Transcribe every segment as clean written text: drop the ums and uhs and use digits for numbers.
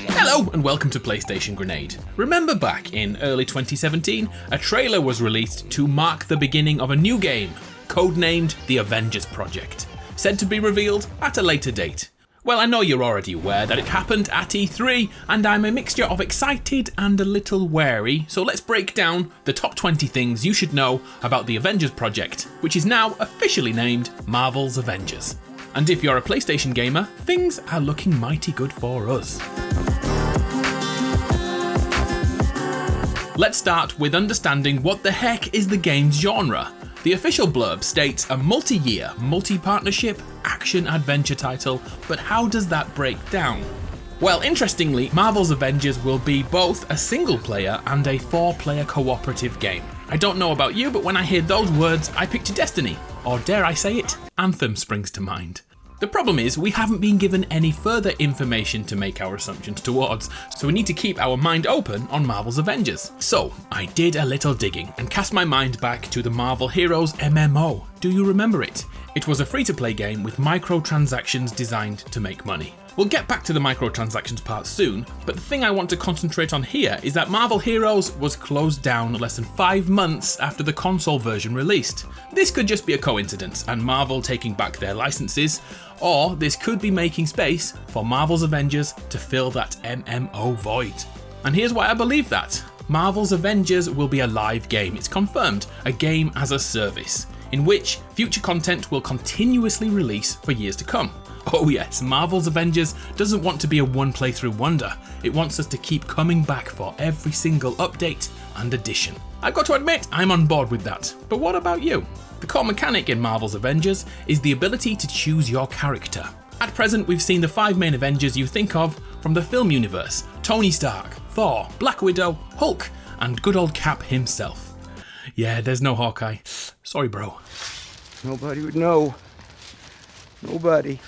Hello and welcome to PlayStation Grenade. Remember back in early 2017, a trailer was released to mark the beginning of a new game, codenamed The Avengers Project, said to be revealed at a later date. Well, I know you're already aware that it happened at E3, and I'm a mixture of excited and a little wary, so let's break down the top 20 things you should know about the Avengers Project, which is now officially named Marvel's Avengers. And if you're a PlayStation gamer, things are looking mighty good for us. Let's start with understanding what the heck is the game's genre. The official blurb states a multi-year, multi-partnership, action-adventure title, but how does that break down? Well, interestingly, Marvel's Avengers will be both a single-player and a 4-player cooperative game. I don't know about you, but when I hear those words, I picture Destiny, or dare I say it, Anthem springs to mind. The problem is, we haven't been given any further information to make our assumptions towards, so we need to keep our mind open on Marvel's Avengers. So, I did a little digging and cast my mind back to the Marvel Heroes MMO. Do you remember it? It was a free-to-play game with microtransactions designed to make money. We'll get back to the microtransactions part soon, but the thing I want to concentrate on here is that Marvel Heroes was closed down less than 5 months after the console version released. This could just be a coincidence and Marvel taking back their licenses, or this could be making space for Marvel's Avengers to fill that MMO void. And here's why I believe that. Marvel's Avengers will be a live game, it's confirmed, a game as a service, in which future content will continuously release for years to come. Oh yes, Marvel's Avengers doesn't want to be a one playthrough wonder, it wants us to keep coming back for every single update and addition. I've got to admit, I'm on board with that, but what about you? The core mechanic in Marvel's Avengers is the ability to choose your character. At present, we've seen the 5 main Avengers you think of from the film universe: Tony Stark, Thor, Black Widow, Hulk, and good old Cap himself. Yeah, there's no Hawkeye. Sorry, bro. Nobody would know. Nobody.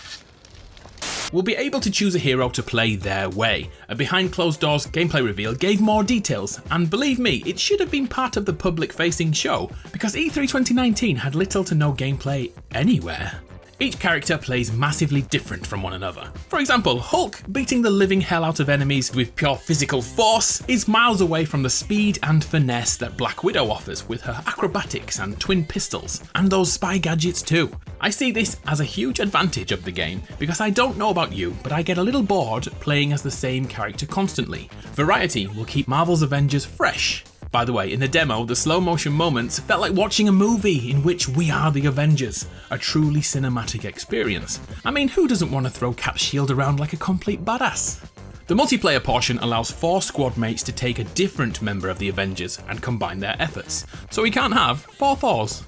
We'll be able to choose a hero to play their way. A behind closed doors gameplay reveal gave more details, and believe me, it should have been part of the public facing show, because E3 2019 had little to no gameplay anywhere. Each character plays massively different from one another. For example, Hulk, beating the living hell out of enemies with pure physical force, is miles away from the speed and finesse that Black Widow offers with her acrobatics and twin pistols, and those spy gadgets too. I see this as a huge advantage of the game, because I don't know about you, but I get a little bored playing as the same character constantly. Variety will keep Marvel's Avengers fresh. By the way, in the demo, the slow motion moments felt like watching a movie in which we are the Avengers, a truly cinematic experience. I mean, who doesn't want to throw Cap's shield around like a complete badass? The multiplayer portion allows 4 squad mates to take a different member of the Avengers and combine their efforts, so we can't have 4 Thors.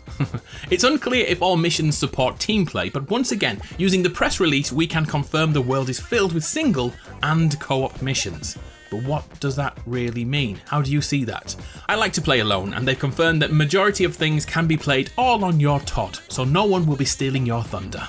It's unclear if all missions support team play, but once again, using the press release, we can confirm the world is filled with single and co-op missions. But what does that really mean? How do you see that? I like to play alone, and they've confirmed that majority of things can be played all on your tot, so no one will be stealing your thunder.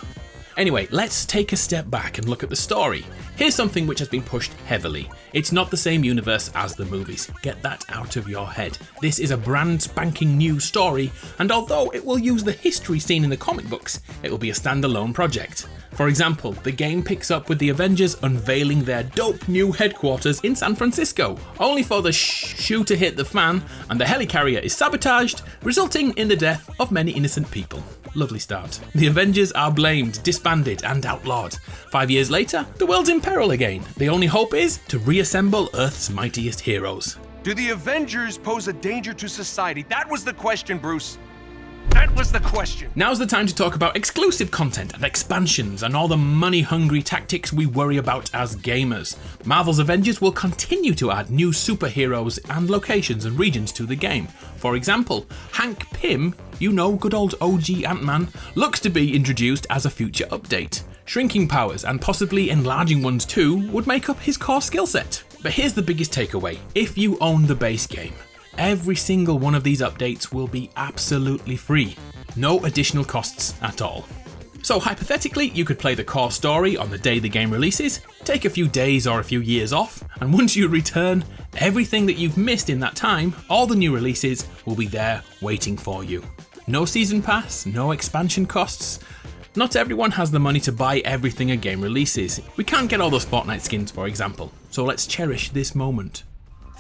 Anyway, let's take a step back and look at the story. Here's something which has been pushed heavily. It's not the same universe as the movies. Get that out of your head. This is a brand spanking new story, and although it will use the history seen in the comic books, it will be a standalone project. For example, the game picks up with the Avengers unveiling their dope new headquarters in San Francisco, only for the shoe to hit the fan and the helicarrier is sabotaged, resulting in the death of many innocent people. Lovely start. The Avengers are blamed, disbanded and outlawed. 5 years later, the world's in peril again. The only hope is to reassemble Earth's mightiest heroes. Do the Avengers pose a danger to society? That was the question, Bruce. That was the question. Now's the time to talk about exclusive content and expansions and all the money-hungry tactics we worry about as gamers. Marvel's Avengers will continue to add new superheroes and locations and regions to the game. For example, Hank Pym, you know, good old OG Ant-Man, looks to be introduced as a future update. Shrinking powers and possibly enlarging ones too would make up his core skill set. But here's the biggest takeaway: if you own the base game, every single one of these updates will be absolutely free. No additional costs at all. So hypothetically, you could play the core story on the day the game releases, take a few days or a few years off, and once you return, everything that you've missed in that time, all the new releases, will be there waiting for you. No season pass, no expansion costs. Not everyone has the money to buy everything a game releases. We can't get all those Fortnite skins, for example, so let's cherish this moment.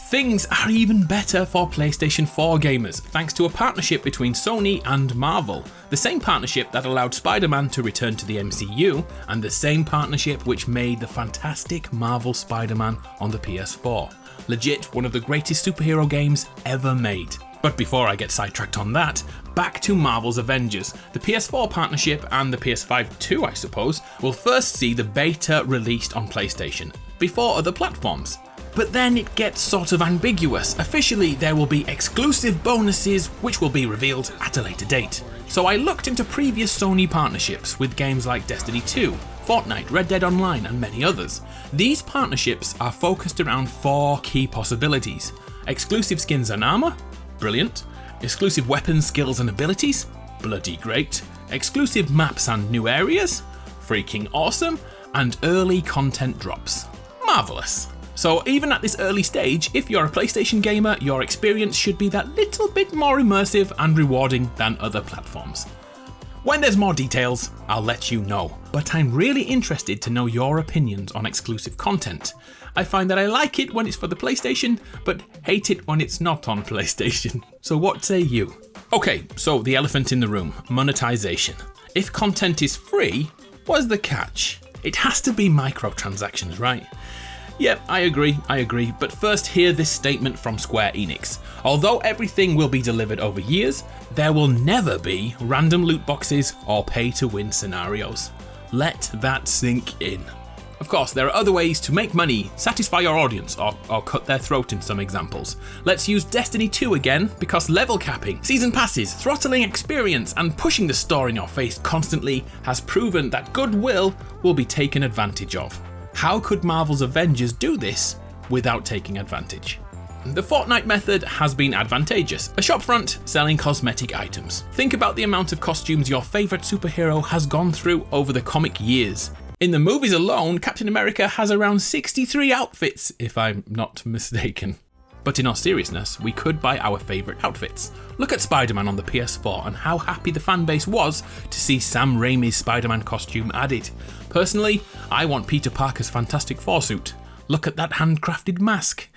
Things are even better for PlayStation 4 gamers, thanks to a partnership between Sony and Marvel. The same partnership that allowed Spider-Man to return to the MCU, and the same partnership which made the fantastic Marvel Spider-Man on the PS4. Legit, one of the greatest superhero games ever made. But before I get sidetracked on that, back to Marvel's Avengers. The PS4 partnership and the PS5 too, I suppose, will first see the beta released on PlayStation, before other platforms. But then it gets sort of ambiguous. Officially, there will be exclusive bonuses which will be revealed at a later date. So I looked into previous Sony partnerships with games like Destiny 2, Fortnite, Red Dead Online and many others. These partnerships are focused around 4 key possibilities. Exclusive skins and armor? Brilliant. Exclusive weapons, skills and abilities? Bloody great. Exclusive maps and new areas? Freaking awesome. And early content drops. Marvelous. So even at this early stage, if you're a PlayStation gamer, your experience should be that little bit more immersive and rewarding than other platforms. When there's more details, I'll let you know, but I'm really interested to know your opinions on exclusive content. I find that I like it when it's for the PlayStation, but hate it when it's not on PlayStation. So what say you? Okay, so the elephant in the room, monetization. If content is free, what's the catch? It has to be microtransactions, right? Yep, I agree, but first hear this statement from Square Enix. Although everything will be delivered over years, there will never be random loot boxes or pay-to-win scenarios. Let that sink in. Of course, there are other ways to make money, satisfy your audience, or cut their throat in some examples. Let's use Destiny 2 again, because level capping, season passes, throttling experience, and pushing the store in your face constantly has proven that goodwill will be taken advantage of. How could Marvel's Avengers do this without taking advantage? The Fortnite method has been advantageous, a shopfront selling cosmetic items. Think about the amount of costumes your favourite superhero has gone through over the comic years. In the movies alone, Captain America has around 63 outfits, if I'm not mistaken. But in all seriousness, we could buy our favourite outfits. Look at Spider-Man on the PS4 and how happy the fanbase was to see Sam Raimi's Spider-Man costume added. Personally, I want Peter Parker's Fantastic Four suit. Look at that handcrafted mask.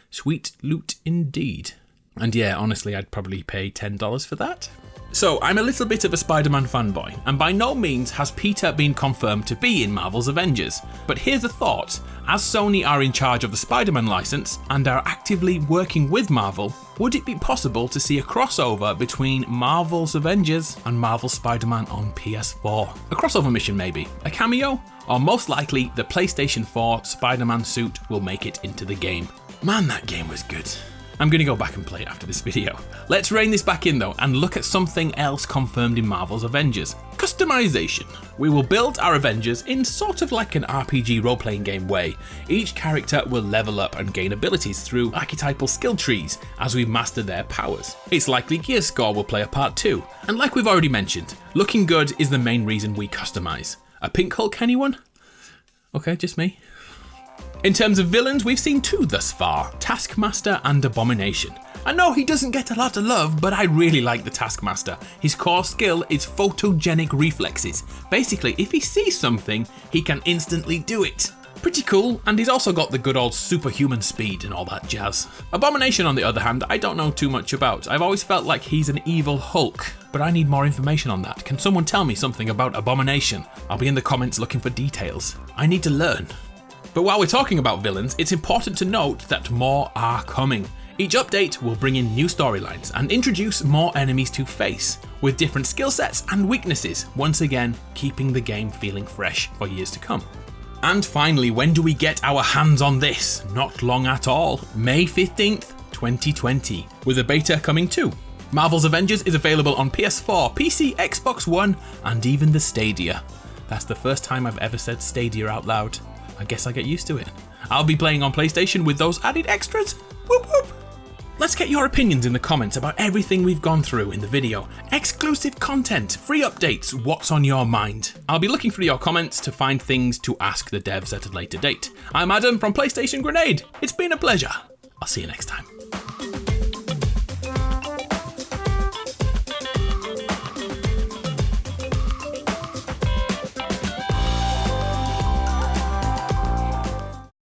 Sweet loot indeed. And yeah, honestly, I'd probably pay $10 for that. So, I'm a little bit of a Spider-Man fanboy, and by no means has Peter been confirmed to be in Marvel's Avengers. But here's a thought, as Sony are in charge of the Spider-Man license and are actively working with Marvel, would it be possible to see a crossover between Marvel's Avengers and Marvel's Spider-Man on PS4? A crossover mission maybe? A cameo? Or most likely, the PlayStation 4 Spider-Man suit will make it into the game. Man, that game was good. I'm going to go back and play it after this video. Let's rein this back in though and look at something else confirmed in Marvel's Avengers. Customization. We will build our Avengers in sort of like an RPG role-playing game way. Each character will level up and gain abilities through archetypal skill trees as we master their powers. It's likely gear score will play a part too. And like we've already mentioned, looking good is the main reason we customize. A pink Hulk, anyone? Okay, just me. In terms of villains, we've seen 2 thus far, Taskmaster and Abomination. I know he doesn't get a lot of love, but I really like the Taskmaster. His core skill is photogenic reflexes. Basically, if he sees something, he can instantly do it. Pretty cool, and he's also got the good old superhuman speed and all that jazz. Abomination, on the other hand, I don't know too much about. I've always felt like he's an evil Hulk, but I need more information on that. Can someone tell me something about Abomination? I'll be in the comments looking for details. I need to learn. But while we're talking about villains, it's important to note that more are coming. Each update will bring in new storylines and introduce more enemies to face, with different skill sets and weaknesses, once again keeping the game feeling fresh for years to come. And finally, when do we get our hands on this? Not long at all. May 15th, 2020, with a beta coming too. Marvel's Avengers is available on PS4, PC, Xbox One, and even the Stadia. That's the first time I've ever said Stadia out loud. I guess I get used to it. I'll be playing on PlayStation with those added extras. Whoop whoop. Let's get your opinions in the comments about everything we've gone through in the video. Exclusive content, free updates, what's on your mind? I'll be looking through your comments to find things to ask the devs at a later date. I'm Adam from PlayStation Grenade. It's been a pleasure. I'll see you next time.